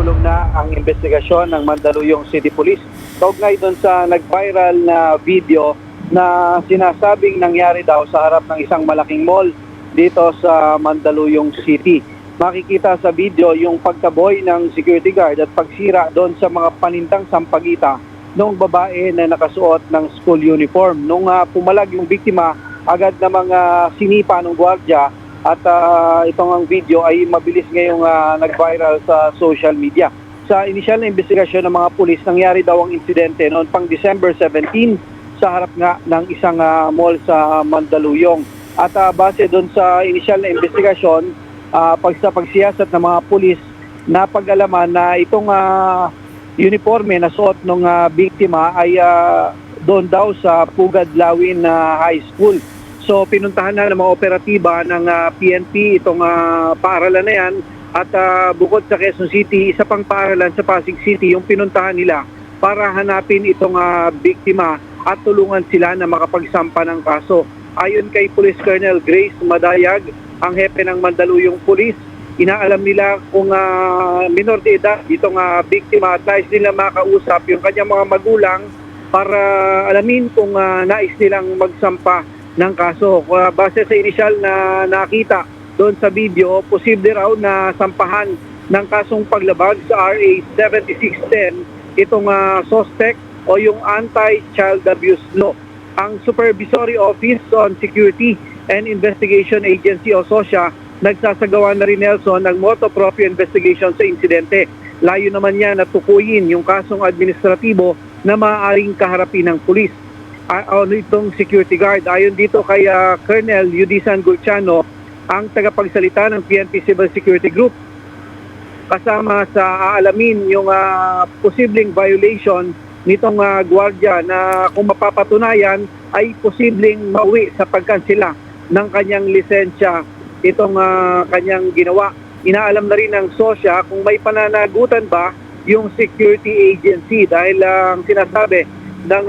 nagsulong na ang investigasyon ng Mandaluyong City Police. Kaugnay doon sa nag-viral na video na sinasabing nangyari daw sa harap ng isang malaking mall dito sa Mandaluyong City. Makikita sa video yung pagtaboy ng security guard at pagsira doon sa mga panintang sampagita ng babae na nakasuot ng school uniform. Nung pumalag yung biktima, agad na mga sinipa ng gwardiya at itong ang video ay mabilis ngayong nag-viral sa social media. Sa initial na investigasyon ng mga pulis, nangyari daw ang insidente noon pang December 17 sa harap nga ng isang mall sa Mandaluyong. At base doon sa initial na investigasyon, pagsiyasat ng mga pulis, napag-alaman na itong uniforme na suot ng biktima ay doon daw sa Pugad Lawin High School. So pinuntahan na ng mga operatiba ng PNP itong paaralan na yan at bukod sa Quezon City, isa pang paaralan sa Pasig City yung pinuntahan nila para hanapin itong biktima at tulungan sila na makapagsampa ng kaso. Ayon kay Police Colonel Grace Madayag, ang hepe ng Mandaluyong Police, inaalam nila kung minor de edad itong biktima at nais nila makausap yung kanyang mga magulang para alamin kung nais nilang magsampa ng kaso. Base sa initial na nakita doon sa video, posible raw na sampahan ng kasong paglabag sa RA 7610 itong suspect o yung Anti-Child Abuse Law. Ang Supervisory Office on Security and Investigation Agency o SOSIA nagsasagawa na rin, Nelson, ng motu proprio investigation sa insidente. Layo naman niya na tukuyin yung kasong administratibo na maaaring kaharapin ng pulis. Itong security guard, ayon dito kay Colonel Yudisan Gulciano, ang tagapagsalita ng PNP Civil Security Group, kasama sa aalamin yung posibleng violation nitong gwardiya na kung mapapatunayan ay posibleng mauwi sa pagkansela ng kanyang lisensya itong kanyang ginawa. Inaalam na rin ng SOSIA kung may pananagutan ba yung security agency dahil ang sinasabi ng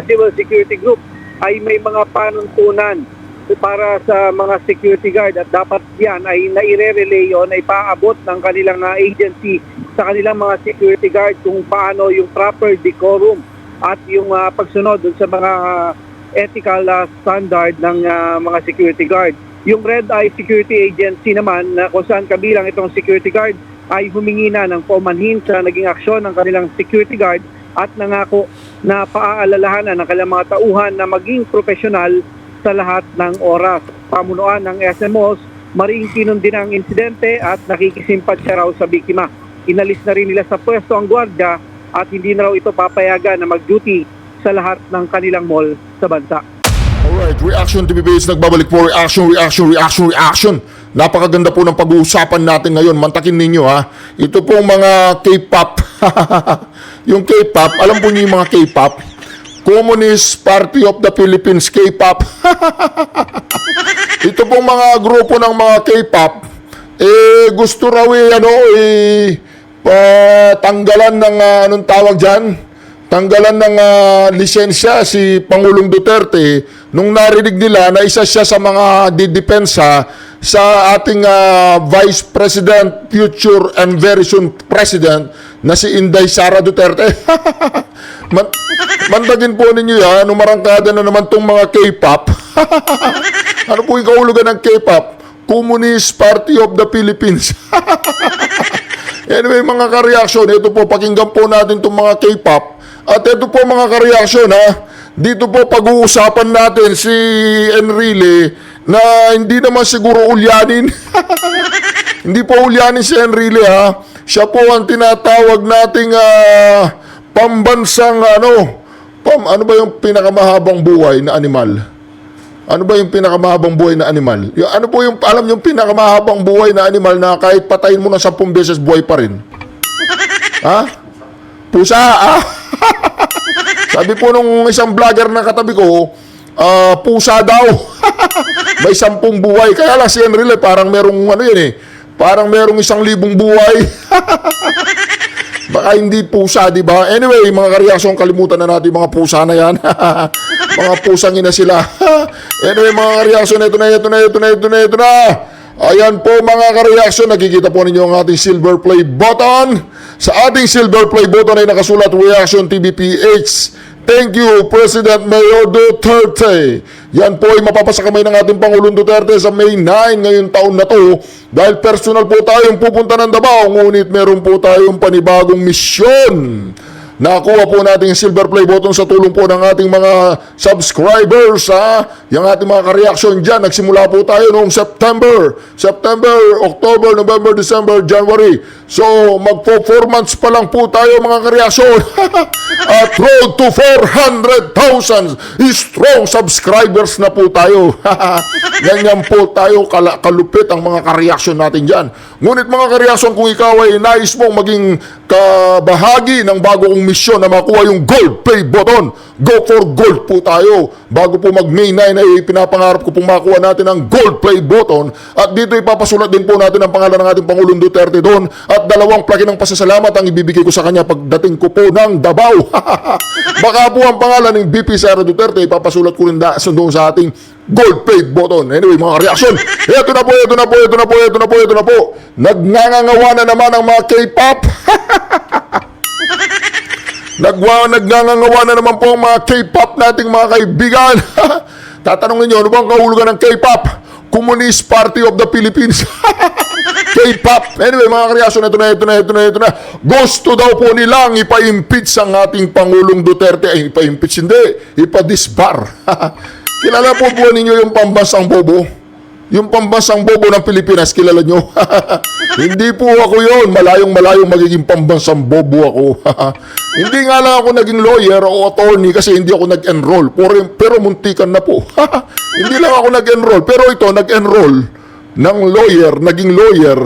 Civil Security Group ay may mga panuntunan para sa mga security guard at dapat yan ay naire-relay o naipaabot ng kanilang agency sa kanilang mga security guard kung paano yung proper decorum at yung pagsunod dun sa mga ethical standard ng mga security guard. Yung Red Eye Security Agency naman na kung saan kabilang itong security guard ay humingi na ng paumanhin sa naging aksyon ng kanilang security guard at nangako na paaalalahanan ng kanilang mga tauhan na maging profesional sa lahat ng oras. Pamunuan ng SMOs, maring kinundin ang insidente at nakikisimpatya raw sa biktima. Inalis na rin nila sa pwesto ang gwardiya at hindi na raw ito papayagan na mag-duty sa lahat ng kanilang mall sa bansa. Alright, Reaction TV Base nagbabalik po. Reaction. Napakaganda po ng pag-uusapan natin ngayon. Mantakin ninyo ha. Ito pong mga K-pop. Yung K-pop, alam po niyo yung mga K-pop? Communist Party of the Philippines, K-pop. Ito pong mga grupo ng mga K-pop, gusto raw tanggalan ng anong tawag dyan? Tanggalan ng lisensya si Pangulong Duterte nung narinig nila na isa siya sa mga didepensa sa ating Vice President, future and very soon President na si Inday Sara Duterte. Mantagin po ninyo yan, umarangkada na naman tong mga K-pop. Ano po yung kahulugan ng K-pop? Communist Party of the Philippines. Anyway, mga ka-reaction, ito po, pakinggan po natin itong mga K-pop. At ito po mga ka-reaction dito po pag-uusapan natin si Enrile na hindi naman siguro ulyanin. Hindi po ulyanin si Enrile Siya po ang tinatawag nating pambansang ano ba yung pinakamahabang buhay na animal? Ano ba yung pinakamahabang buhay na animal? Ano po yung, alam yung pinakamahabang buhay na animal na kahit patayin mo na 10 beses buhay pa rin? Pusa, Sabi po nung isang vlogger na katabi ko, pusa daw. May 10 buhay. Kaya lang si Enrile, parang merong parang merong 1,000 buhay. Baka hindi pusa, di ba? Anyway, mga kareaksyon, kalimutan na natin mga pusa na yan. Mga pusang ina sila. Anyway, mga kareaksyon, ito na. Ayan po mga kareaksyon, nakikita po ninyo ang ating silver play button. Sa ating silver play button ay nakasulat Reaction TV PH. Thank you, President Mayor Duterte. Yan po ay mapapasa kamay ng ating Pangulong Duterte sa May 9 ngayong taon na to. Dahil personal po tayong pupunta ng Davao, ngunit meron po tayong panibagong misyon. Nakuha po natin yung silver play button sa tulong po ng ating mga subscribers. Yung ating mga ka-reaction dyan, nagsimula po tayo noong September, October, November, December, January. So, magpo 4 months pa lang po tayo mga ka-reaction. At road to 400,000 strong subscribers na po tayo. Ganyan po tayo kalupit ang mga ka-reaction natin dyan. Ngunit mga ka-reaction, kung ikaw ay nais mong maging kabahagi ng bago kong misyon na makuha yung gold play button, go for gold po tayo. Bago po mag May 9 ay pinapangarap ko pong makuha natin ang gold play button. At dito ipapasulat din po natin ang pangalan ng ating Pangulong Duterte doon. At 2 plaki ng pasasalamat ang ibibigay ko sa kanya pagdating ko po ng Davao. Baka po ang pangalan ng BP Sara Duterte ipapasulat ko rin doon sa ating gold plate button. Anyway, mga reaction. Ito na po. Nagngangawa na naman ang mga K-pop. Nagngangawa na naman po ang mga K-pop nating mga kaibigan. Tatanungin nyo, ano bang kahulugan ng K-pop? Communist Party of the Philippines. K-pop. Anyway, mga reaction, ito na. Gusto daw po nilang ipa-impeach ang ating Pangulong Duterte. Ay, ipa-impeach hindi. Ipa-disbar. Kilala po ninyo yung pambansang bobo? Yung pambansang bobo ng Pilipinas, kilala nyo? Hindi po ako yon. Malayong magiging pambansang bobo ako. Hindi nga lang ako naging lawyer o attorney kasi hindi ako nag-enroll. Pero muntikan na po. Hindi lang ako nag-enroll. Pero ito, nag-enroll ng lawyer, naging lawyer,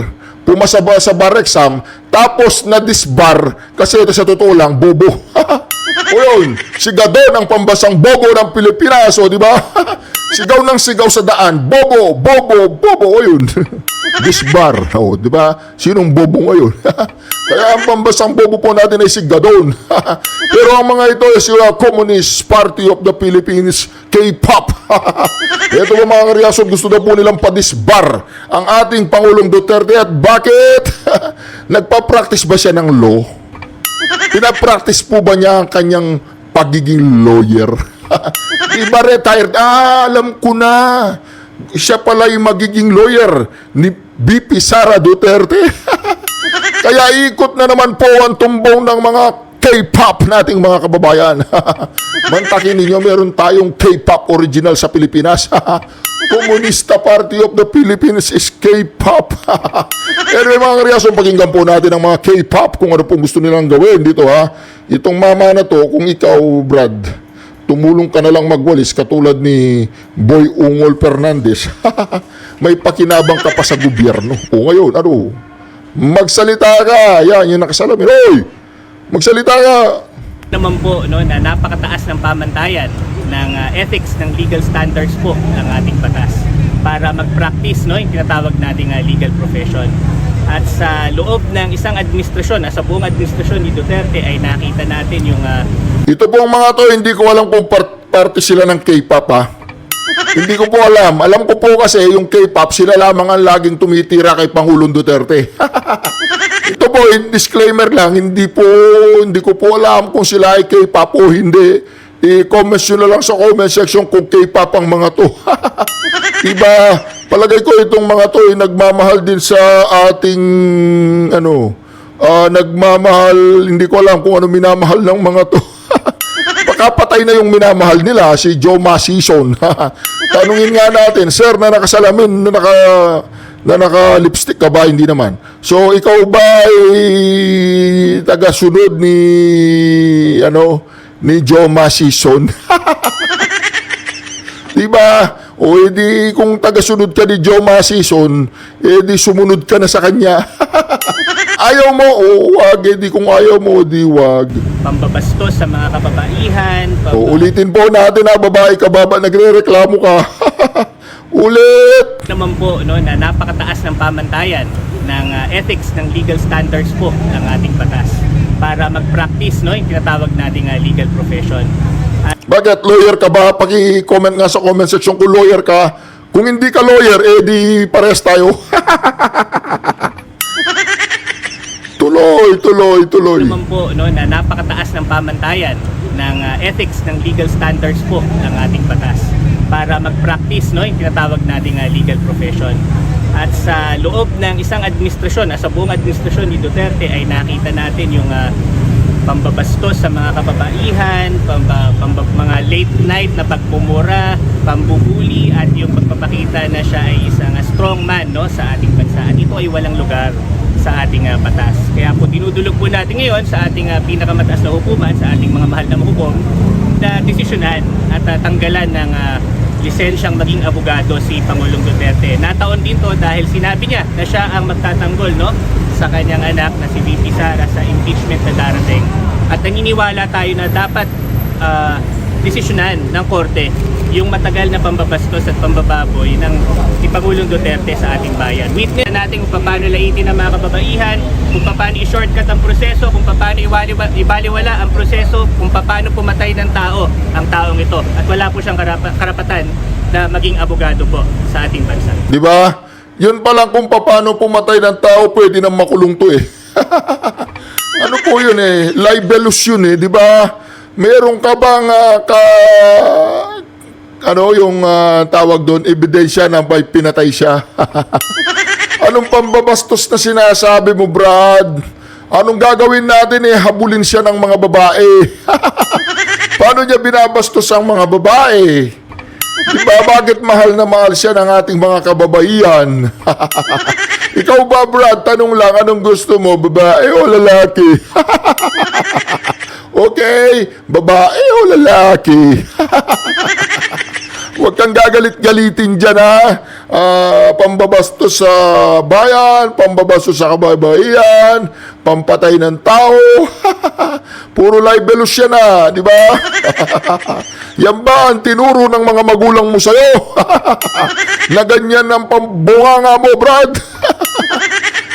pumasa sa bar exam, tapos na-disbar kasi ito sa totoo lang, bobo. O yun, sigadon ang pambasang bobo ng Pilipinas, o di ba? Sigaw ng sigaw sa daan, bobo, o yun. Disbar, o di ba? Sinong bobo ngayon? Kaya ang pambasang bobo po natin ay sigadon. Pero ang mga ito ay sila Communist Party of the Philippines, K-pop. Ito po mga reaction, gusto na po nilang padisbar ang ating Pangulong Duterte. At bakit? Nagpa-practice ba siya ng law? Pinapractice po ba niya ang kanyang pagiging lawyer? Iba retired. Alam ko na. Siya pala yung magiging lawyer ni BP Sara Duterte. Kaya ikot na naman po ang tumbong ng mga K-pop nating mga kababayan. Mantakin ninyo, meron tayong K-pop original sa Pilipinas. Komunista Party of the Philippines is K-pop. Anyway, mga reason, pakinggan po natin ang mga K-pop kung ano pong gusto nilang gawin dito ha. Itong mama na to, kung ikaw, Brad, tumulong ka na lang magwalis katulad ni Boy Ungol Fernandez. May pakinabang ka pa sa gobyerno. O ngayon, ano? Magsalita ka. Yan, yung nakasalamin. Hoy! Magsalita ka. Naman po no, na napakataas ng pamantayan ng ethics ng legal standards po ng ating batas para mag-practice no, yung tinatawag nating legal profession. At sa loob ng isang administrasyon, sa buong administrasyon ni Duterte ay nakita natin yung Ito po ang mga to, hindi ko alam kung parte sila ng K-pop ha. Hindi ko po alam. Alam ko po kasi yung K-pop, sila lamang ang laging tumitira kay Pangulong Duterte. Ito po, disclaimer lang, hindi ko po alam kung sila ay K-pop o hindi. I-comment nyo na lang sa comment section kung K-pop ang mga to. Diba, palagay ko itong mga to ay nagmamahal din sa ating, nagmamahal, hindi ko alam kung ano minamahal ng mga to. Baka patay na yung minamahal nila, si Joe Masison. Tanungin nga natin, sir, na nakasalamin, na naka-lipstick ka ba? Hindi naman. So, ikaw ba ay taga-sunod ni Joe Masison? Diba? O edi kung taga-sunod ka ni Joe Masison, edi sumunod ka na sa kanya. Ayaw mo, wag. Edi kung ayaw mo, edi wag. pambabastos sa mga kababaihan. Ulitin po natin na babae ka, nagre-reklamo ka. Ulit! Naman po no, na napakataas ng pamantayan ng ethics ng legal standards po ng ating batas para mag-practice no, yung tinatawag nating legal profession. Bakit? Lawyer ka ba? Paki-comment nga sa comment section kung lawyer ka. Kung hindi ka lawyer, di pares tayo. Tuloy. naman po no, na napakataas ng pamantayan ng ethics ng legal standards po ng ating batas para mag-practice no, yung tinatawag nating legal profession. At sa loob ng isang administrasyon, sa buong administrasyon ni Duterte ay nakita natin yung pambabastos sa mga kababaihan, mga late night na pagmumura, pambubuli at yung pagpapakita na siya ay isang strong man no, sa ating bansa. At ito ay walang lugar sa ating batas. Kaya po dinudulog po natin ngayon sa ating pinakamataas na hukuman, sa ating mga mahal na hukom, na desisyonan at tanggalan ng lisensyang maging abogado si Pangulong Duterte. Nataon din to dahil sinabi niya na siya ang magtatanggol no, sa kanyang anak na si VP Sara sa impeachment na darating. At naniniwala tayo na dapat desisyonan ng korte yung matagal na pambabastos at pambababoy ng si Pangulong Duterte sa ating bayan. Witness natin kung paano laitin ang mga kababaihan, kung paano i-shortcut ang proseso, kung paano ibaliwala ang proseso, kung paano pumatay ng tao ang taong ito. At wala po siyang karapatan na maging abogado po sa ating bansa. Di ba? Yun pa lang kung paano pumatay ng tao, pwede nang makulong to eh. Ano po yun eh? Libelous yun eh, di ba? Meron ka bang yung tawag doon, ebidensya na may pinatay siya? Anong pambabastos na sinasabi mo, Brad? Anong gagawin natin eh? Habulin siya ng mga babae. Paano niya binabastos ang mga babae? Diba, bakit mahal na mahal siya ng ating mga kababaihan? Ikaw ba, Brad? Tanong lang, anong gusto mo? Babae o lalaki? Okay, babae o lalaki? Huwag kang gagalit-galitin dyan ha. Pambabastos sa bayan, pambabastos sa kababaihan, pampatay ng tao. Puro libelous yan ha, di ba? Yan ba ang tinuro ng mga magulang mo sa'yo? Na ganyan ang pambunganga mo, Brad?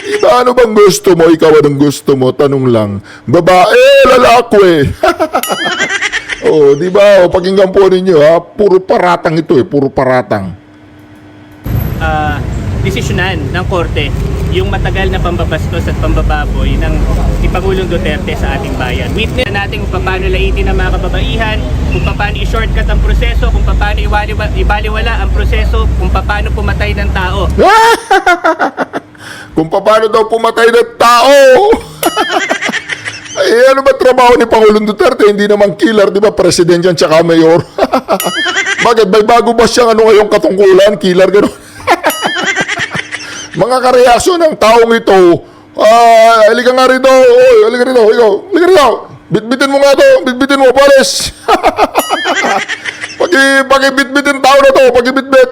Diba, ano bang gusto mo? Ikaw anong gusto mo? Tanong lang. Babae, lalaki. Oh, di ba? O, pakinggan po ninyo ha. Puro paratang ito eh, puro paratang. Desisyonan ng korte yung matagal na pambabastos at pambababoy ng si Pangulong Duterte sa ating bayan. Witness natin kung paano laitin ang mga kababaihan, kung paano i-shortcut ang proseso, kung paano ibaliwala ang proseso, kung paano pumatay ng tao. Kung paano daw pumatay ng tao. Eh, ano ba trabaho ni Pangulong Duterte? Hindi naman killer, di ba? President yan, tsaka mayor. Bakit? May bago ba siyang ano ngayong katungkulan? Killer, gano'n? Mga kareaksyon ng taong ito, halika nga rito. Oy, halika rito. Ikaw, halika rito. Bitbitin mo nga to. Bitbitin mo, pares. Pag-bitbitin tao na to. Pag-bitbit.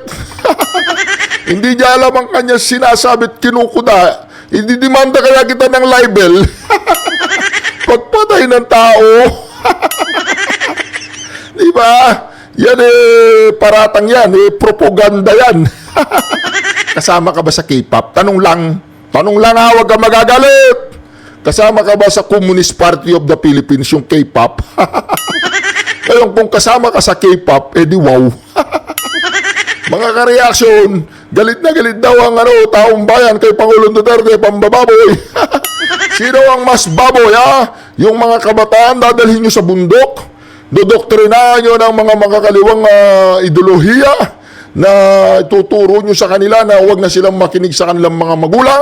Hindi niya alam ang kanya sinasabit kinukuda. Ididimanda kaya kita ng libel. Pagpatay ng tao. Di ba? Yan eh, paratang yan. Eh, propaganda yan. Kasama ka ba sa K-pop? Tanong lang. Tanong lang ha, huwag ka magagalit. Kasama ka ba sa Communist Party of the Philippines, yung K-pop? Ngayon, kung kasama ka sa K-pop, edi wow. Mga kareaksyon, galit na galit daw ang taong bayan kay Pangulong Duterte, pambababoy. Sino ang mas baboy, ha? Yung mga kabataan, dadalhin nyo sa bundok, dodoktrinahan nyo ng mga makakaliwang ideolohiya na ituturo nyo sa kanila na huwag na silang makinig sa kanilang mga magulang.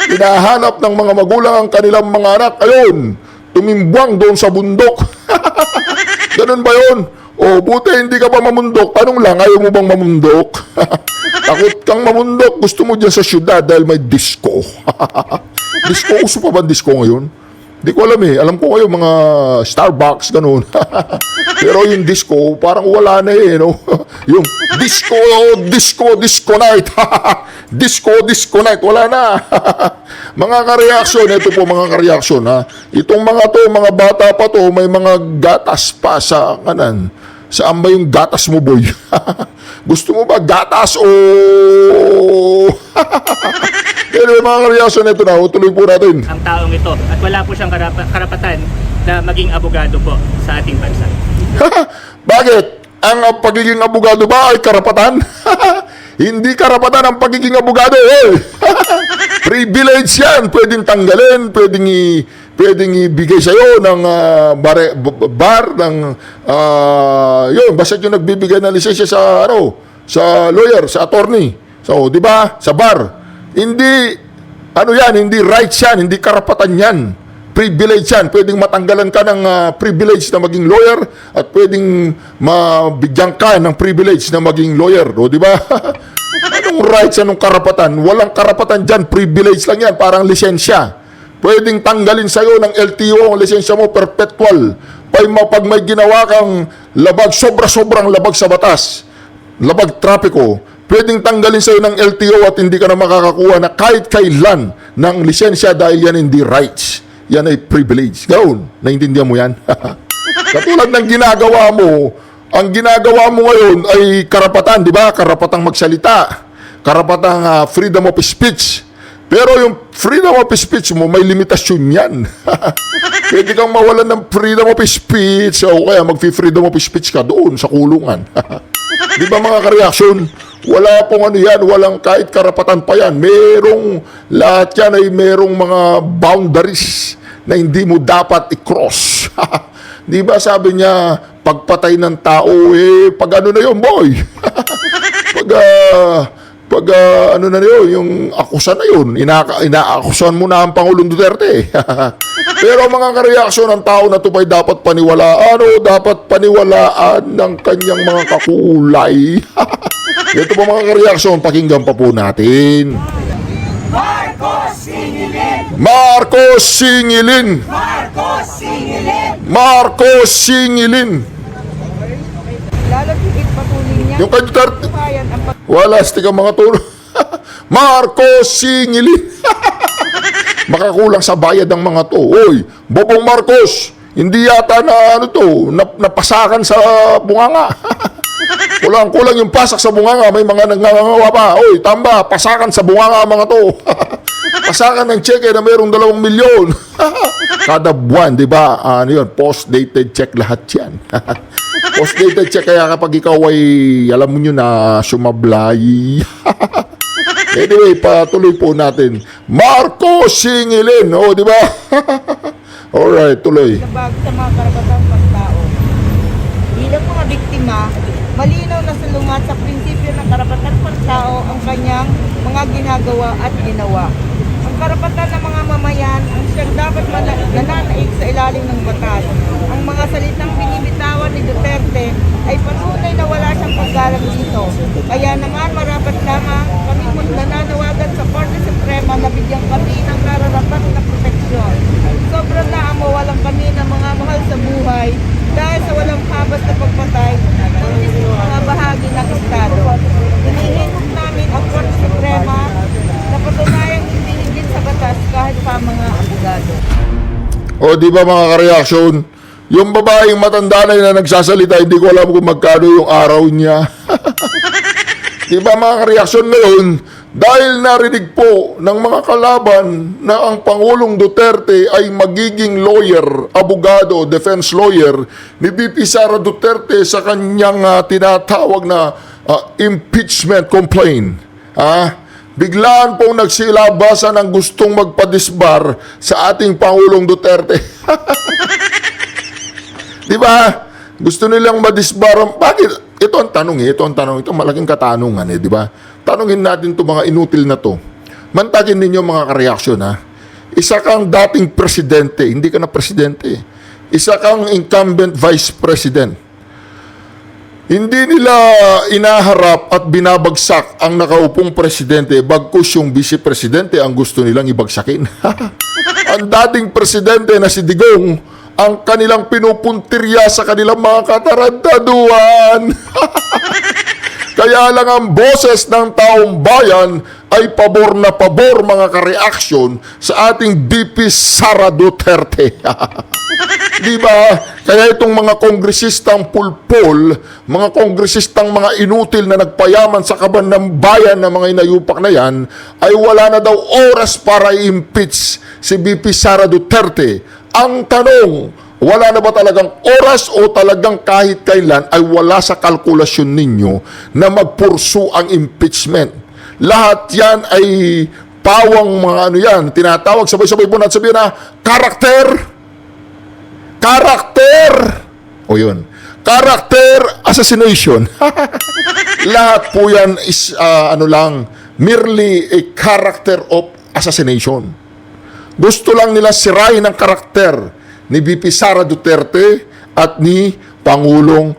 Hinahanap ng mga magulang ang kanilang mga anak. Ayun, tumimbuang doon sa bundok. Ganun ba yun? O, buti hindi ka pa mamundok. Tanong lang, ayaw mo bang mamundok? Takot kang mamundok. Gusto mo dyan sa syudad dahil may disco. Disco? Uso pa ba disco ngayon? Di ko alam eh. Alam ko kayo mga Starbucks, ganun. Pero yung disco, parang wala na eh, no? Yung disco night. disco night, wala na. Mga kareaksyon, ito po mga kareaksyon, ha? Itong mga to, mga bata pa to, may mga gatas pa sa kanan. Saan ba yung gatas mo, boy? Gusto mo ba gatas o... Anyway, mga kareaksyon, ito na. Tuloy po natin. Ang taong ito at wala po siyang karapatan na maging abogado po sa ating bansa. Bakit? Ang pagiging abogado ba ay karapatan? Hindi karapatan ang pagiging abogado. Oy! Privilege yan. Pwedeng tanggalin, pwedeng ibigay sa'yo ng bar, ng, yun, basta yung nagbibigay ng lisensya sa, sa lawyer, sa attorney. So, di ba? Sa bar. Hindi, hindi rights yan, hindi karapatan yan. Privilege yan. Pwedeng matanggalan ka ng privilege na maging lawyer at pwedeng mabigyan ka ng privilege na maging lawyer. O, di ba? Anong rights, anong karapatan? Walang karapatan dyan. Privilege lang yan. Parang lisensya. Pwedeng tanggalin sa'yo ng LTO ang lisensya mo perpetual. Pag may ginawa kang labag, sobrang labag sa batas, labag trapiko, pwedeng tanggalin sa'yo ng LTO at hindi ka na makakakuha na kahit kailan ng lisensya dahil yan hindi rights. Yan ay privilege. Gawon, naintindihan mo yan? Katulad ng ginagawa mo, ang ginagawa mo ngayon ay karapatan, di ba? Karapatang magsalita, karapatang freedom of speech. Pero yung freedom of speech mo, may limitasyon yan. Pwede kang mawalan ng freedom of speech o kaya mag-freedom of speech ka doon sa kulungan. Di ba mga kareaksyon? Wala pong yan, walang kahit karapatan pa yan. Lahat yan ay merong mga boundaries na hindi mo dapat i-cross. Di ba sabi niya, pagpatay ng tao, pag ano na yun, boy? Yung akusan na yun, inaakusan mo na ang Pangulong Duterte. Pero mga kareaksyon, ang tao na ito ay dapat paniwalaan dapat paniwalaan ng kanyang mga kakulay. Ito po mga kareaksyon, pakinggan pa po natin. Marcos Singilin! Marcos Singilin! Marcos Singilin! Marcos Singilin! Lalo higit patuloy niya. Yung kay Duterte, Bayan ang wala, stick ang mga tulong. Marcos Singilin! Makakulang sa bayad ang mga to. Oy, Bobong Marcos, hindi yata napasakan sa bunganga. Kulang yung pasak sa bunganga, may mga nangangawa pa. Oy, tamba, pasakan sa bunganga mga to. Pasakan ng cheque na mayroong 2 milyon. Kada buwan, di ba? Post-dated check lahat yan. Post-dated check, kaya kapag ikaw ay, alam mo nyo na sumablay. Anyway, patuloy po natin. Marcos Singilin, di ba? Alright, tuloy. labag sa mga karapatang pagtao. Bilang mga biktima, malinaw na salungat sa prinsipyo ng karapatang pagtao ang kanyang mga ginagawa at ginawa. Ang karapatan ng mga mamayan ang siyang dapat nananaig sa ilalim ng batas. Ang mga salitang binibitawan ni Duterte ay patunay na wala siyang paggalang dito. Kaya naman marapat lamang kami nananawagan sa Korte Suprema na bigyan kami ng nararapat na proteksyon. Sobrang naamawalan kami ng mga mahal sa buhay dahil sa walang habas na pagpatay ng mismo mga bahagi ng Estado. Hinihinog namin ang Korte Suprema na patunayang hindi higit sa batas kahit pa mga abogado. Di ba mga kareaksyon? Yung babaeng matanda na nagsasalita, hindi ko alam kung magkano yung araw niya. Di ba mga kareaksyon ngayon? Dahil narinig po ng mga kalaban na ang Pangulong Duterte ay magiging lawyer, abogado, defense lawyer ni VP Sara Duterte sa kanyang tinatawag na impeachment complaint. Biglaan pong nagsilabasan ng gustong magpadisbar sa ating Pangulong Duterte. Di ba? Gusto nilang madisbar. Bakit? Ito ang tanong. Ito malaking katanungan di ba? Tanungin natin to mga inutil na to. Mantagin ninyo mga kareaksyon Isa kang dating presidente, hindi ka na presidente. Isa kang incumbent vice president. Hindi nila inaharap at binabagsak ang nakaupong presidente, bagkus yung vice presidente ang gusto nilang ibagsakin. Ang dating presidente na si Digong, ang kanilang pinupuntirya sa kanilang mga katarantaduhan. Kaya lang ang boses ng taong bayan ay pabor na pabor mga kareaksyon sa ating VP Sara Duterte. Di ba? Kaya itong mga kongresistang pulpol, mga kongresistang mga inutil na nagpayaman sa kaban ng bayan na mga inayupak na yan, ay wala na daw oras para i-impeach si VP Sara Duterte. Ang tanong, Wala na ba talagang oras o talagang kahit kailan ay wala sa kalkulasyon ninyo na magpursu ang impeachment? Lahat yan ay pawang mga ano yan, tinatawag, sabay-sabay po natin sabihin na, karakter! O yun, character assassination. Lahat po yan is, merely a character of assassination. Gusto lang nila sirain ang karakter ni VP Sara Duterte at ni Pangulong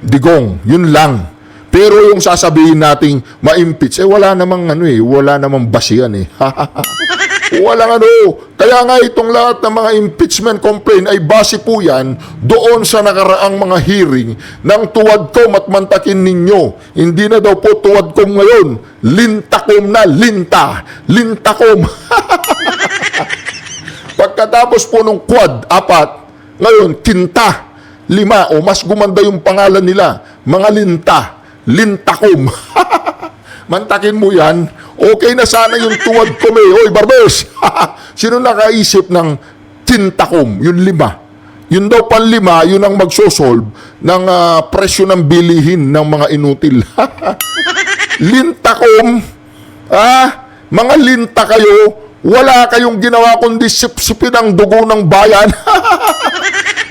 Digong. Yun lang. Pero yung sasabihin nating ma-impeach, wala namang basihan eh. Walang ano. Kaya nga itong lahat ng mga impeachment complaint ay base po yan doon sa nakaraang mga hearing ng tuwadkom at mantakin ninyo. Hindi na daw po tuwadkom ngayon. Lintakom na, lintakom. Pagkatapos po nung quad, 4, ngayon, kinta, 5, o mas gumanda yung pangalan nila, mga lintakom. Mantakin mo yan, okay na sana yung tuwad ko Oy, Barbers! Sino nakaisip ng tintakom? Yung 5. Yun daw pang 5, yun ang magsosolve ng presyo ng bilihin ng mga inutil. Lintakom, mga linta kayo, wala kayong ginawa kundi sipsipin ang dugo ng bayan.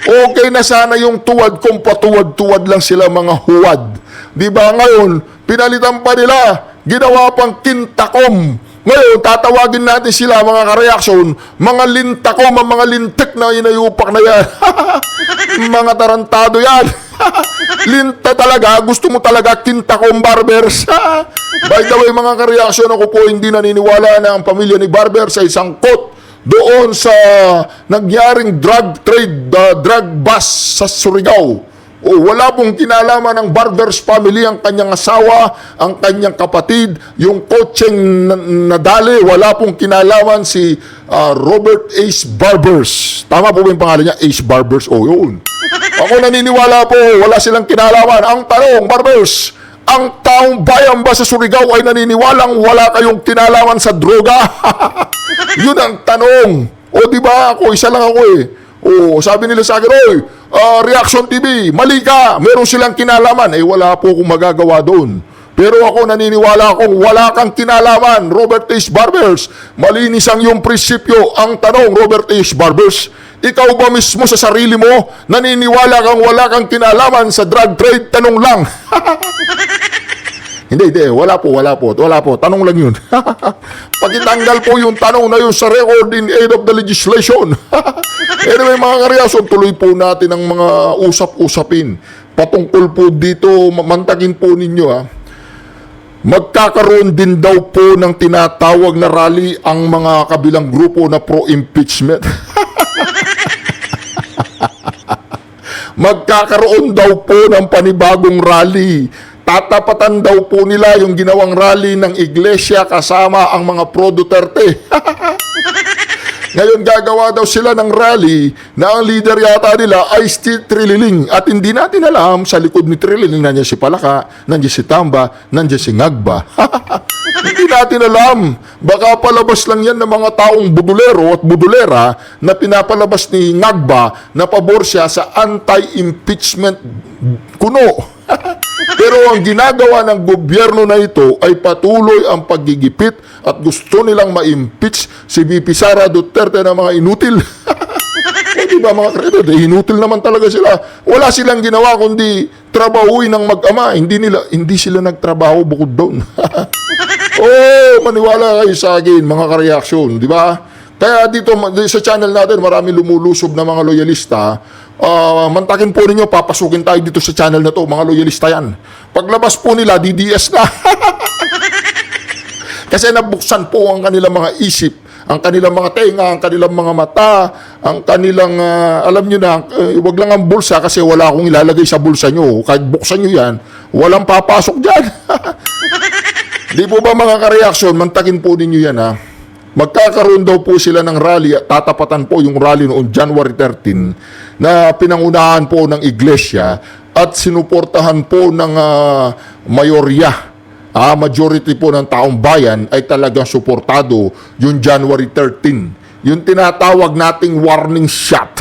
Okay na sana yung tuwad kung patuwad-tuwad lang sila mga huwad. Di ba ngayon, pinalitan pa nila, ginawa pang kintakom. Ngayon, tatawagin natin sila mga kareaksyon, mga lintakom, mga lintik na inayupak na yan. Mga tarantado yan. Linta talaga, gusto mo talaga kintakom, Barbers. By the way, mga kareaksyon, ako po hindi naniniwala na ang pamilya ni Barbers ay sangkot doon sa nangyaring drug trade, drug bust sa Surigao. Wala pong kinalaman ng Barbers family, ang kanyang asawa, ang kanyang kapatid, yung kotseng nadali, wala pong kinalaman si Robert Ace Barbers. Tama po ba yung pangalan niya? Ace Barbers? Yun. Ako naniniwala po, wala silang kinalaman. Ang tanong, Barbers, ang taong bayan ba sa Surigao ay naniniwalang wala kayong kinalaman sa droga? Yun ang tanong. Di ba? Isa lang ako eh. Sabi nila sa akin, Reaction TV, mali ka, meron silang kinalaman. Wala po akong magagawa doon. Pero ako naniniwala akong wala kang kinalaman, Robert H. Barbers. Malinis ang iyong prinsipyo. Ang tanong, Robert H. Barbers, ikaw ba mismo sa sarili mo naniniwala kang wala kang kinalaman sa drug trade? Tanong lang. Hindi, wala po. Tanong lang yun. Pagitanggal po yung tanong na yun sa record in aid of the legislation. Anyway, mga kareason, tuloy po natin ang mga usap-usapin. Patungkol po dito, mantakin po ninyo Magkakaroon din daw po ng tinatawag na rally ang mga kabilang grupo na pro-impeachment. Magkakaroon daw po ng panibagong rally. Tatapatan daw po nila yung ginawang rally ng iglesia kasama ang mga pro-Duterte. Ngayon gagawa daw sila ng rally na ang leader yata nila ay si Trililing. At hindi natin alam sa likod ni Trililing nandiyan si Palaka, nandiyan si Tamba, nandiyan si Ngagba. Hindi natin alam. Baka palabas lang yan ng mga taong budulero at budulera na pinapalabas ni Ngagba na pabor siya sa anti-impeachment kuno. Pero ang ginagawa ng gobyerno na ito ay patuloy ang paggigipit at gusto nilang ma-impeach si VP Sara Duterte na mga inutil. Diba mga kredo? Inutil naman talaga sila. Wala silang ginawa kundi trabahuin ng mag-ama. Hindi sila nagtrabaho bukod doon. Maniwala kayo sa akin mga kareaksyon, di ba? Kaya dito sa channel natin marami lumulusob na mga loyalista. Mantakin po ninyo, papasukin tayo dito sa channel na to, mga loyalista yan. Paglabas po nila, DDS na. Kasi nabuksan po ang kanilang mga isip, ang kanilang mga tenga, ang kanilang mga mata, ang kanilang, alam nyo na, wag lang ang bulsa kasi wala akong ilalagay sa bulsa nyo. Kahit buksan nyo yan, walang papasok dyan. Di po ba mga kareaksyon, mantakin po ninyo yan Magkakaroon daw po sila ng rally at tatapatan po yung rally noong January 13 na pinangunahan po ng iglesia at sinuportahan po ng mayorya. Majority po ng taong bayan ay talagang suportado yung January 13. Yung tinatawag nating warning shot.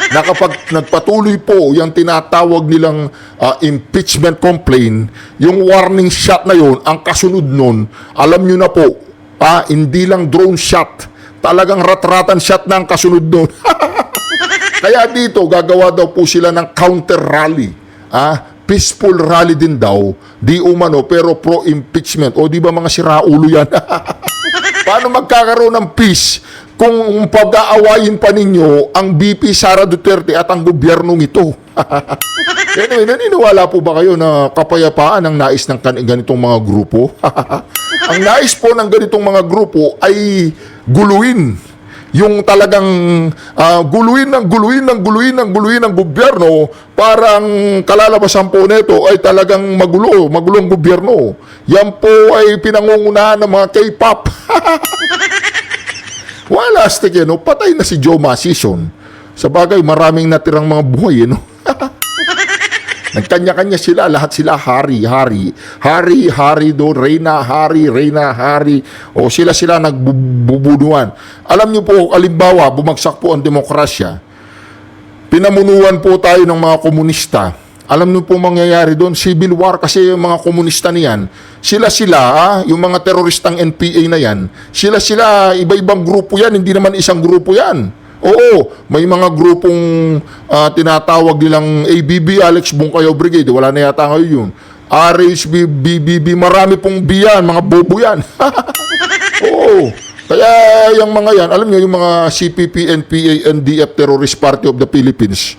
na kapag nagpatuloy po yung tinatawag nilang impeachment complaint, yung warning shot na yun, ang kasunod nun, alam nyo na po, hindi lang drone shot, talagang rat-ratan shot na ang kasunod nun. Kaya dito, gagawa daw po sila ng counter rally. Peaceful rally din daw, di umano, pero pro-impeachment. O di ba mga siraulo yan? Paano magkakaroon ng peace kung pag-aawayin pa ninyo ang BP Sara Duterte at ang gobyernong ito? Anyway, naniniwala po ba kayo na kapayapaan ang nais ng ganitong mga grupo? Ang nais po ng ganitong mga grupo ay guluhin yung talagang guluhin ng gobyerno, parang kalalabasan po nito ay talagang magulong gobyerno. Yan po ay pinangungunahan ng mga K-pop. Wala, no? Patay na si Joe Masison. Sa bagay, maraming natirang mga buhay, no? Nagkanya-kanya sila, lahat sila hari doon, reyna, hari, o sila nagbubunuan. Alam niyo po, alimbawa, bumagsak po ang demokrasya. Pinamunuan po tayo ng mga komunista. Alam niyo po mangyayari doon, civil war, kasi yung mga komunista niyan, sila, yung mga teroristang NPA na yan, sila, iba-ibang grupo yan, hindi naman isang grupo yan. Oo, may mga grupong tinatawag nilang ABB, Alex Bungkayaw Brigade, wala na yata ngayon yun. RHB, BBB, marami pong B yan, mga bobo yan. Oo, kaya yung mga yan, alam niyo yung mga CPP, NPA, NDF, Terrorist Party of the Philippines,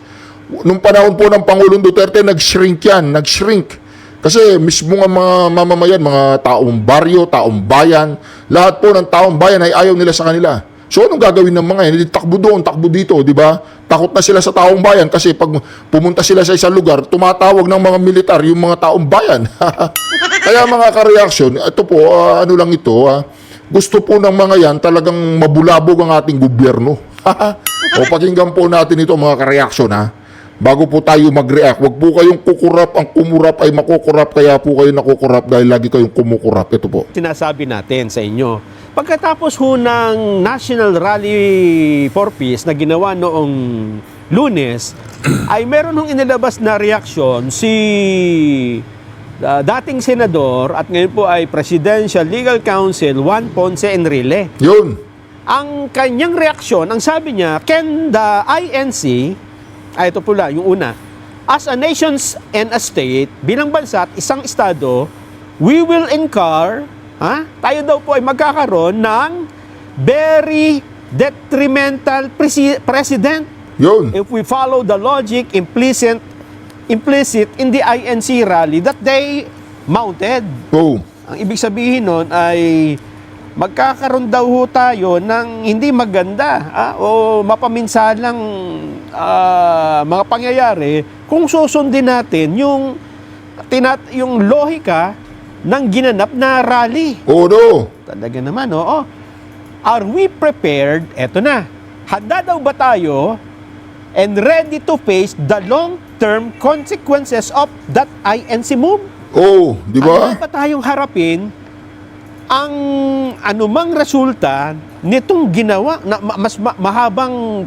nung panahon po ng Pangulong Duterte, nag-shrink. Kasi mismo nga mga mamamayan, mga taong baryo, taong bayan, lahat po ng taong bayan ay ayaw nila sa kanila. So, anong gagawin ng mga yan? Hindi takbo doon, takbo dito, di ba? Takot na sila sa taong bayan kasi pag pumunta sila sa isang lugar, tumatawag ng mga militar yung mga taong bayan. Kaya mga ka-reaction, ito po, ano lang ito, gusto po ng mga yan talagang mabulabog ang ating gobyerno. O pakinggan po natin ito mga ka-reaction, bago po tayo mag-react. Huwag po kayong kukurap, ang kumurap ay makukurap, kaya po kayo nakukurap dahil lagi kayong kumukurap. Ito po. Sinasabi natin sa inyo, pagkatapos ho ng National Rally for Peace na ginawa noong Lunes, ay meron hong inilabas na reaksyon si dating senador at ngayon po ay Presidential Legal Counsel Juan Ponce Enrile. Yun. Ang kanyang reaksyon, ang sabi niya, can the INC, ito pula, yung una, as a nation and a state, bilang bansa at isang estado, we will incur, tayo daw po ay magkakaroon ng very detrimental president. Yun. If we follow the logic implicit in the INC rally that they mounted. Oh. Ang ibig sabihin nun ay magkakaroon daw ho tayo ng hindi maganda o mapaminsalang mga pangyayari kung susundin natin yung lohika ng ginanap na rally. Oh, no. Talaga naman, oo. Are we prepared? Eto na. Handa daw ba tayo and ready to face the long-term consequences of that INC move? Oh, di ba? Handa ba tayong harapin ang anumang resulta nitong ginawa na mas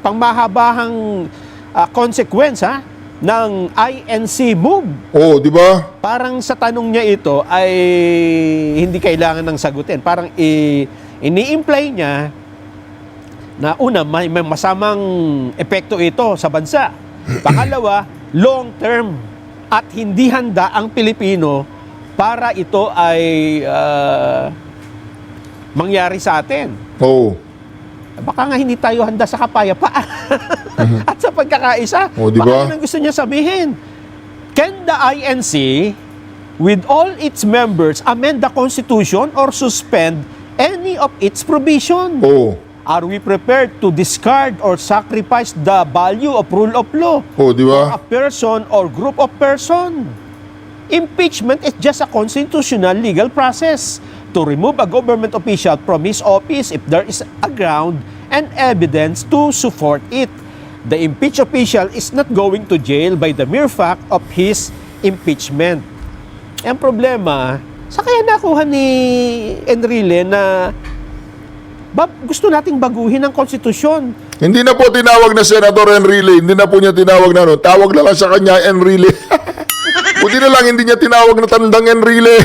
pangmahabahang consequence ng INC move? Oh, di ba? Parang sa tanong niya ito ay hindi kailangan ng sagutin. Parang ini-imply niya na una, may masamang epekto ito sa bansa. Pangalawa, long term at hindi handa ang Pilipino para ito ay mangyari sa atin. Oh. Baka nga hindi tayo handa sa kapayapaan at sa pagkakaisa. Oh, di ba? Baka yun ang gusto niya sabihin. Can the INC, with all its members, amend the Constitution or suspend any of its provision? Oh. Are we prepared to discard or sacrifice the value of rule of law Oh, di for a ba? person or group of person? Impeachment is just a constitutional legal process to remove a government official from his office if there is a ground and evidence to support it. The impeached official is not going to jail by the mere fact of his impeachment. Ang problema, sa kaya nakuha ni Enrile na gusto nating baguhin ang konstitusyon. Hindi na po tinawag na Senator Enrile, hindi na po niya tinawag na ano. Tawag na lang sa kanya Enrile. Buti na lang hindi niya tinawag na Tandang Enrile.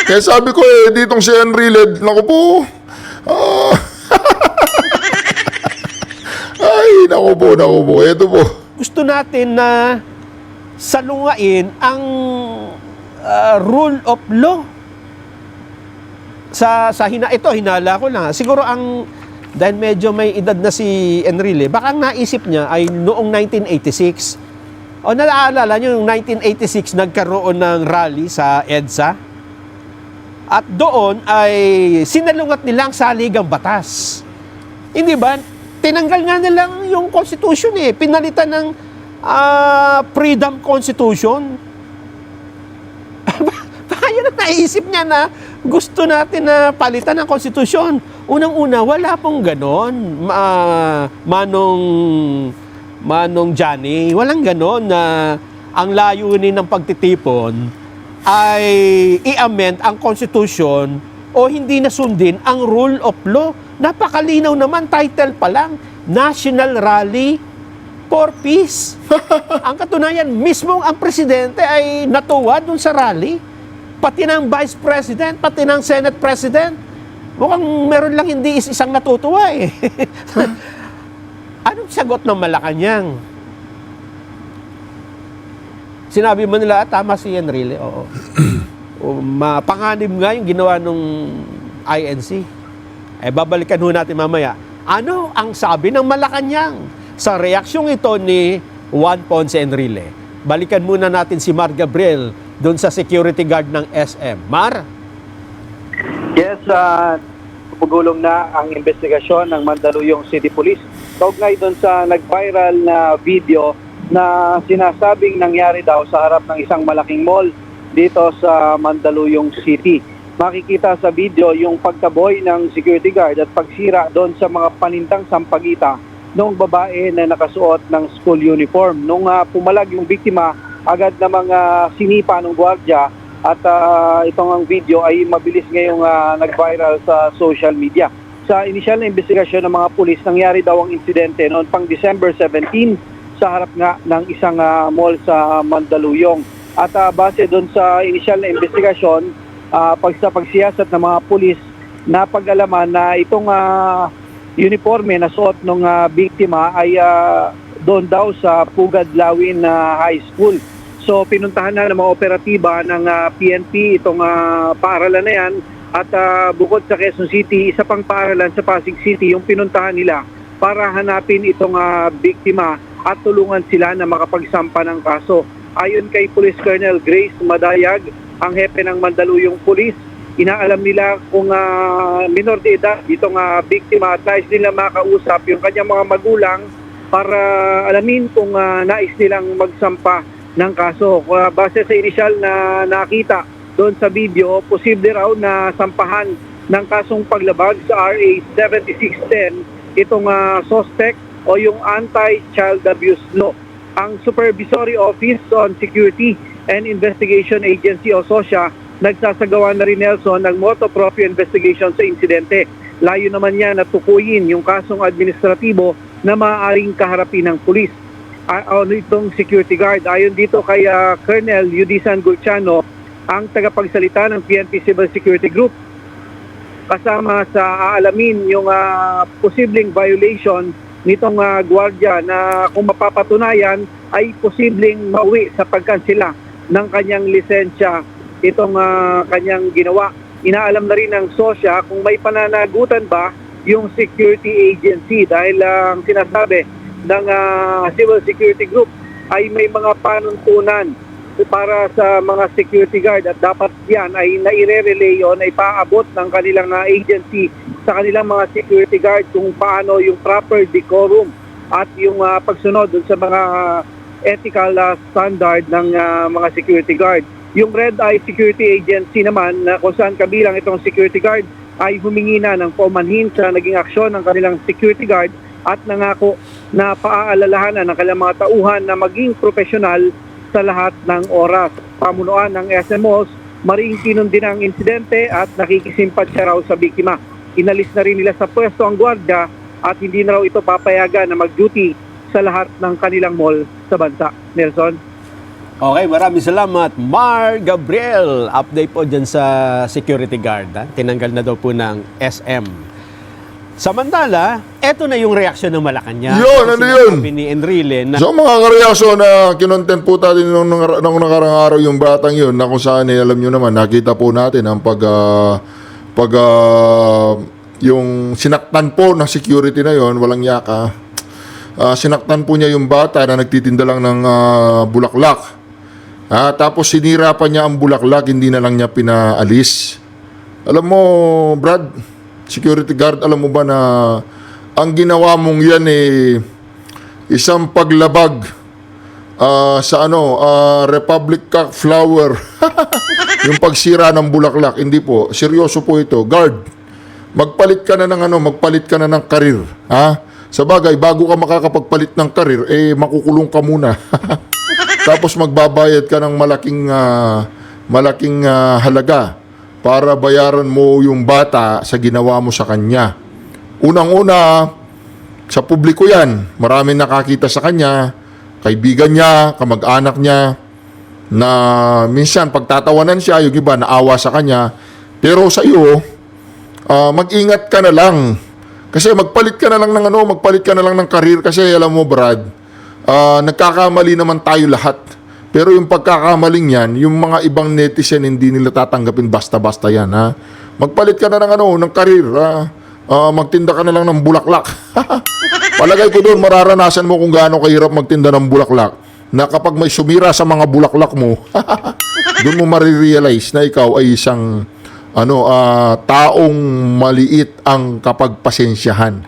Kaya sabi ko ditong si Enrile, naku po. Ay, naku po. Ito po. Gusto natin na salungain ang rule of law. Hinala ko lang. Siguro dahil medyo may edad na si Enrile, baka ang naisip niya ay noong 1986. O naalala niyo, yung 1986 nagkaroon ng rally sa EDSA. At doon ay sinalungat nilang saligang batas. Hindi ba? Tinanggal nga nilang yung Constitution Pinalitan ng Freedom Constitution. Baka yun ang naisip niya na gusto natin na palitan ng Constitution. Unang-una, wala pong ganon. Manong Johnny, walang ganon na ang layunin ng pagtitipon ay i-amend ang Constitution o hindi na sundin ang rule of law. Napakalinaw naman, title pa lang, National Rally for Peace. Ang katunayan, mismo ang presidente ay natuwa dun sa rally. Pati ng Vice President, pati ng Senate President. Mukhang meron lang hindi isang natutuwa Anong sagot ng Malacanang? Sinabi mo nila, tama si Enrile. Oo. Mapanganib nga yung ginawa nung INC. Babalikan ho natin mamaya. Ano ang sabi ng Malacanang sa reaksyong ito ni Juan Ponce Enrile? Balikan muna natin si Mar Gabriel doon sa security guard ng SM. Mar? Yes, pugulong na ang investigasyon ng Mandaluyong City Police. Kaugnay doon sa nag-viral na video na sinasabing nangyari daw sa harap ng isang malaking mall dito sa Mandaluyong City. Makikita sa video yung pagtaboy ng security guard at pagsira doon sa mga panintang sampagita ng babae na nakasuot ng school uniform. Nung pumalag yung biktima, agad na mga sinipa ng gwardiya at itong ang video ay mabilis ngayong nag-viral sa social media. Sa inisyal na investigasyon ng mga pulis, nangyari daw ang insidente noon pang December 17 sa harap nga ng isang mall sa Mandaluyong. At base doon sa inisyal na investigasyon, pagsiyasat ng mga pulis, napag-alaman na itong uniforme na suot ng biktima ay doon daw sa Pugad Lawin High School. So pinuntahan na ng mga operatiba ng PNP itong paaralan na yan. At bukod sa Quezon City, isa pang paaralan sa Pasig City yung pinuntahan nila para hanapin itong biktima at tulungan sila na makapagsampa ng kaso. Ayon kay Police Colonel Grace Madayag, ang hepe ng Mandaluyong Police, inaalam nila kung minor de edad itong biktima at nais nila makausap yung kanyang mga magulang para alamin kung nais nilang magsampa ng kaso. Base sa inisyal na nakita doon sa video, posible raw na sampahan ng kasong paglabag sa RA 7610 itong suspect o yung Anti-Child Abuse Law. Ang Supervisory Office on Security and Investigation Agency o SOSIA nagsasagawa na rin, Nelson, ng motu proprio investigation sa insidente. Layo naman niya na tukuyin yung kasong administratibo na maaaring kaharapin ng pulis. Itong security guard, ayon dito kay Colonel Yudisan Gulciano, ang tagapagsalita ng PNP Civil Security Group, kasama sa aalamin yung posibleng violation nitong gwardiya na kung mapapatunayan ay posibleng mauwi sa pagkansela ng kanyang lisensya itong kanyang ginawa. Inaalam na rin ng SOSIA kung may pananagutan ba yung security agency dahil ang sinasabi ng Civil Security Group ay may mga panuntunan para sa mga security guard at dapat yan ay naire-relay o naipaabot ng kanilang agency sa kanilang mga security guard kung paano yung proper decorum at yung pagsunod dun sa mga ethical standard ng mga security guard. Yung Red Eye Security Agency naman kung saan kabilang itong security guard ay humingi na ng paumanhin sa naging aksyon ng kanilang security guard at nangako na paaalalahanan ng kanilang mga tauhan na maging profesional sa lahat ng oras. Pamunuan ng SMOs, mariing kinundin ang insidente at nakikisimpatya raw sa biktima. Inalis na rin nila sa pwesto ang gwardiya at hindi na raw ito papayagan na mag-duty sa lahat ng kanilang mall sa bansa. Nelson? Okay, maraming salamat. Mar Gabriel, update po dyan sa security guard. Ha? Tinanggal na daw po ng SM. Samantala, eto na yung reaksyon ng Malacanang. Yun, ano yun? Sinasabi ni Enrile na So mga kareaksyon na kinontent po natin nung nakarang araw yung batang yun na kung saan alam nyo naman, nakita po natin ang yung sinaktan po ng security na yon, walang yaka. Sinaktan po niya yung bata na nagtitinda lang ng bulaklak. Tapos sinira pa niya ang bulaklak, hindi na lang niya pinaalis. Alam mo, Brad, security guard, alam mo ba na ang ginawa mong yan isang paglabag sa Republic Cup flower. Yung pagsira ng bulaklak. Hindi po, seryoso po ito. Guard, magpalit ka na ng karir. Sa bagay, bago ka makakapagpalit ng karir, makukulong ka muna. Tapos magbabayad ka ng malaking halaga para bayaran mo yung bata sa ginawa mo sa kanya. Unang-una, sa publiko yan. Maraming nakakita sa kanya, kaibigan niya, kamag-anak niya, na minsan pagtatawanan siya, yung iba naawa sa kanya. Pero sa iyo, mag-ingat ka na lang. Kasi magpalit ka na lang ng karir. Kasi alam mo, Brad, nagkakamali naman tayo lahat. Pero yung pagkakamaling yan, yung mga ibang netizen hindi nila tatanggapin basta-basta yan. Magpalit ka na ng karir. Magtinda ka na lang ng bulaklak. Palagay ko doon, mararanasan mo kung gaano kahirap magtinda ng bulaklak. Na kapag may sumira sa mga bulaklak mo, doon mo marirealize na ikaw ay isang taong maliit ang kapagpasensyahan.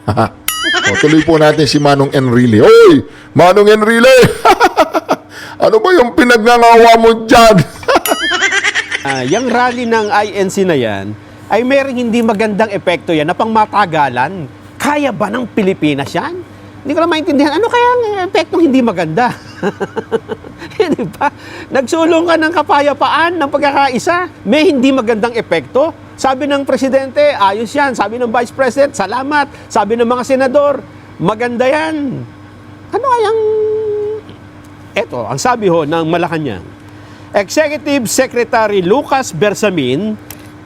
Tuloy po natin si Manong Enrile. Hoy! Manong Enrile! Ano ba yung pinagngangawa mo dyan? yung rally ng INC na yan, ay merong hindi magandang epekto yan na pangmatagalan. Kaya ba ng Pilipinas yan? Hindi ko na maintindihan. Ano kaya ang epektong hindi maganda? Di ba? Nagsulong ka ng kapayapaan, ng pagkakaisa. May hindi magandang epekto. Sabi ng presidente, ayos yan. Sabi ng vice president, salamat. Sabi ng mga senador, maganda yan. Ano kayang... Eto, ang sabi ho ng Malacanang. Executive Secretary Lucas Bersamin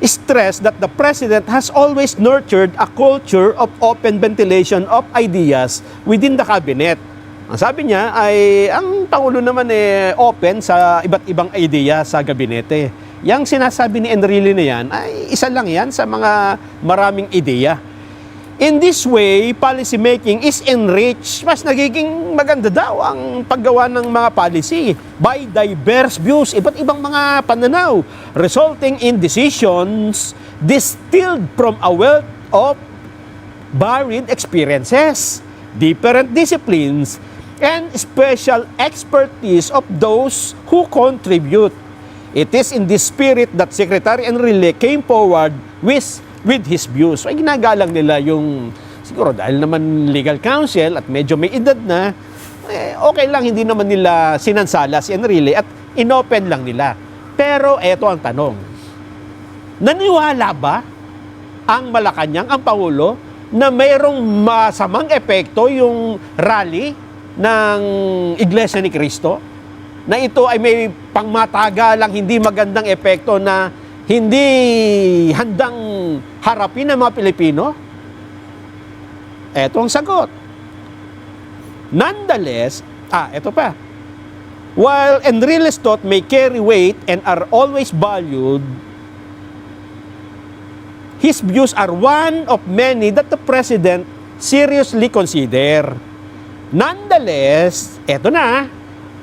stressed that the President has always nurtured a culture of open ventilation of ideas within the Cabinet. Ang sabi niya ay ang Pangulo naman open sa iba't ibang idea sa gabinete. Yang sinasabi ni Enrile na yan ay isa lang yan sa mga maraming ideya. In this way, policy making is enriched. Mas nagiging maganda daw ang paggawa ng mga policy by diverse views, iba't ibang mga pananaw, resulting in decisions distilled from a wealth of varied experiences, different disciplines, and special expertise of those who contribute. It is in this spirit that Secretary Enrile came forward with his views. So, ay ginagalang nila yung, siguro dahil naman legal counsel at medyo may edad na, okay lang, hindi naman nila sinansala si Enrile at inopen lang nila. Pero eto ang tanong, naniwala ba ang Malacanang, ang Pangulo, na mayroong masamang epekto yung rally ng Iglesia ni Cristo? Na ito ay may pangmatagalang hindi magandang epekto na hindi handang harapin ng mga Pilipino? Eto ang sagot. Nonetheless, eto pa. While Enrile's thought may carry weight and are always valued, his views are one of many that the President seriously consider. Nonetheless, eto na,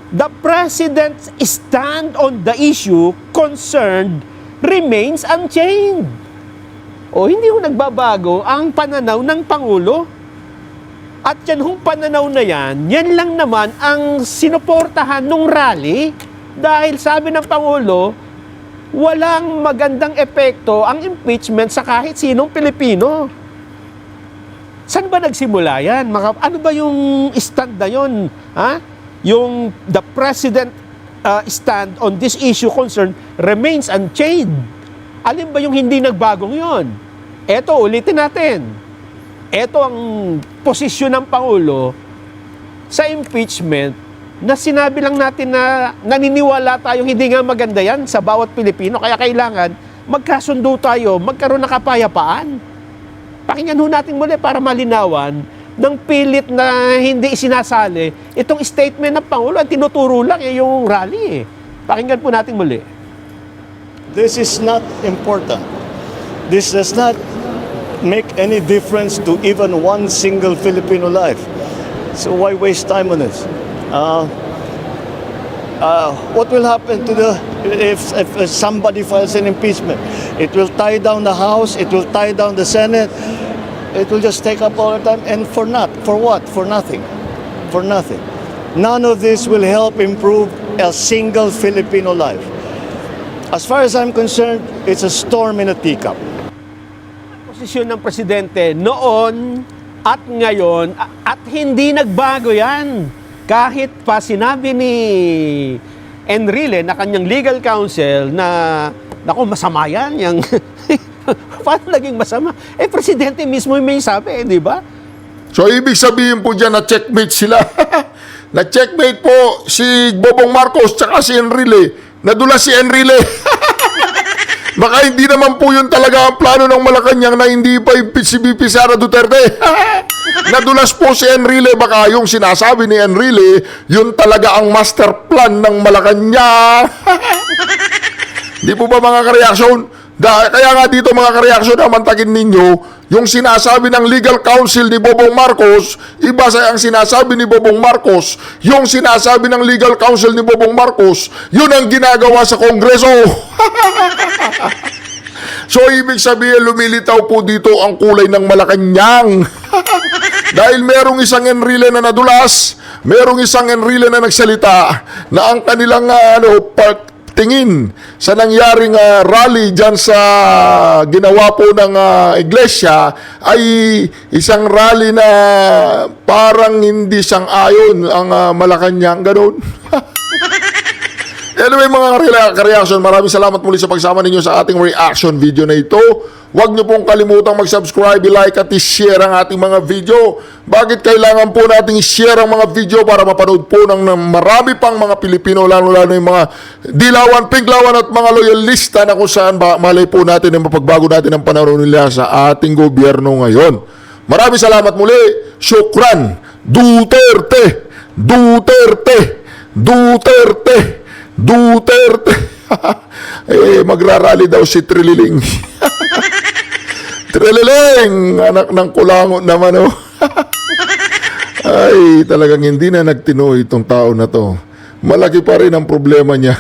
the President's stand on the issue concerned remains unchanged. O hindi ho nagbabago ang pananaw ng Pangulo. At yan hong pananaw na yan lang naman ang sinuportahan ng rally dahil sabi ng Pangulo, walang magandang epekto ang impeachment sa kahit sinong Pilipino. Saan ba nagsimula yan? Ano ba yung stand na yun? Yung the President stand on this issue concern remains unchanged. Alin ba yung hindi nagbagong yon? Eto, ulitin natin. Ito ang posisyon ng Pangulo sa impeachment na sinabi lang natin na naniniwala tayong hindi nga maganda yan sa bawat Pilipino. Kaya kailangan magkasundo tayo, magkaroon ng kapayapaan. Pakinggan ho natin muli para malinawan ng pilit na hindi isinasali itong statement ng Pangulo. Ang tinuturo lang yung rally. Pakinggan po natin muli. This is not important. This does not make any difference to even one single Filipino life. So why waste time on this? What will happen to if somebody files an impeachment? It will tie down the House. It will tie down the Senate. It will just take up all the time, and for what? For nothing. For nothing. None of this will help improve a single Filipino life. As far as I'm concerned, it's a storm in a teacup. Posisyon ng presidente noon at ngayon at hindi nagbago yan. Kahit pa sinabi ni Enrile na kanyang legal counsel na naku, masama yan. Yung paano naging masama? Presidente mismo yung may sabi, di ba? So, ibig sabihin po dyan na checkmate sila. Na checkmate po si Bobong Marcos tsaka si Enrile. Nadulas si Enrile. Baka hindi naman po yun talaga ang plano ng Malacanang na hindi pa si VP Sara Duterte. Nadulas po si Enrile. Baka yung sinasabi ni Enrile, yun talaga ang master plan ng Malacanang. Di po ba mga kareaksyon? Kaya nga dito mga kareaksyon, namantakin ninyo, yung sinasabi ng legal counsel ni Bobong Marcos, iba sa ang sinasabi ni Bobong Marcos, yung sinasabi ng legal counsel ni Bobong Marcos, yun ang ginagawa sa Kongreso. So, ibig sabihin, lumilitaw po dito ang kulay ng Malacanang. Dahil merong isang Enrile na nadulas, merong isang Enrile na nagsalita na ang kanilang tingin sa nangyaring rally dyan sa ginawa po ng iglesia ay isang rally na parang hindi sang-ayon ang Malacanang, ganun. Anyway mga ka-reaction, maraming salamat muli sa pagsama ninyo sa ating reaction video na ito. Huwag nyo pong kalimutang mag-subscribe, like at i-share ang ating mga video. Bakit kailangan po nating i-share ang mga video para mapanood po ng marami pang mga Pilipino, lalo-lalo yung mga dilawan, pinklawan at mga loyalista na kung saan malay po natin ang mapagbago natin ang panahon nila sa ating gobyerno ngayon. Maraming salamat muli. Shukran. Duterte. Duterte. Duterte. Duterte. Magrarally daw si Trililing. Trililing, anak ng kulangot naman, oh. Ay, talagang hindi na nagtino itong tao na to. Malaki pa rin ang problema niya.